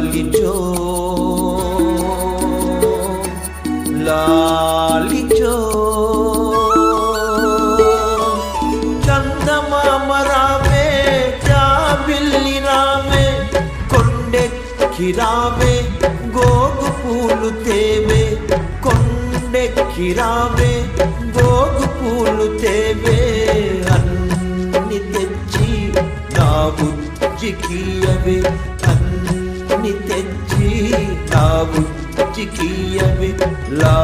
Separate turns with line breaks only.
లాలిచో లాలిచో చందమామ రావే జాబిల్లి రావే కొండెక్కి రావే గోగు పూలు తేవే కొండెక్కి రావే గోగు పూలు తేవే అన్ని తెచ్చి నా బుజ్జికియవే అన్ని తెచ్చి నా బుజ్జికియవే లా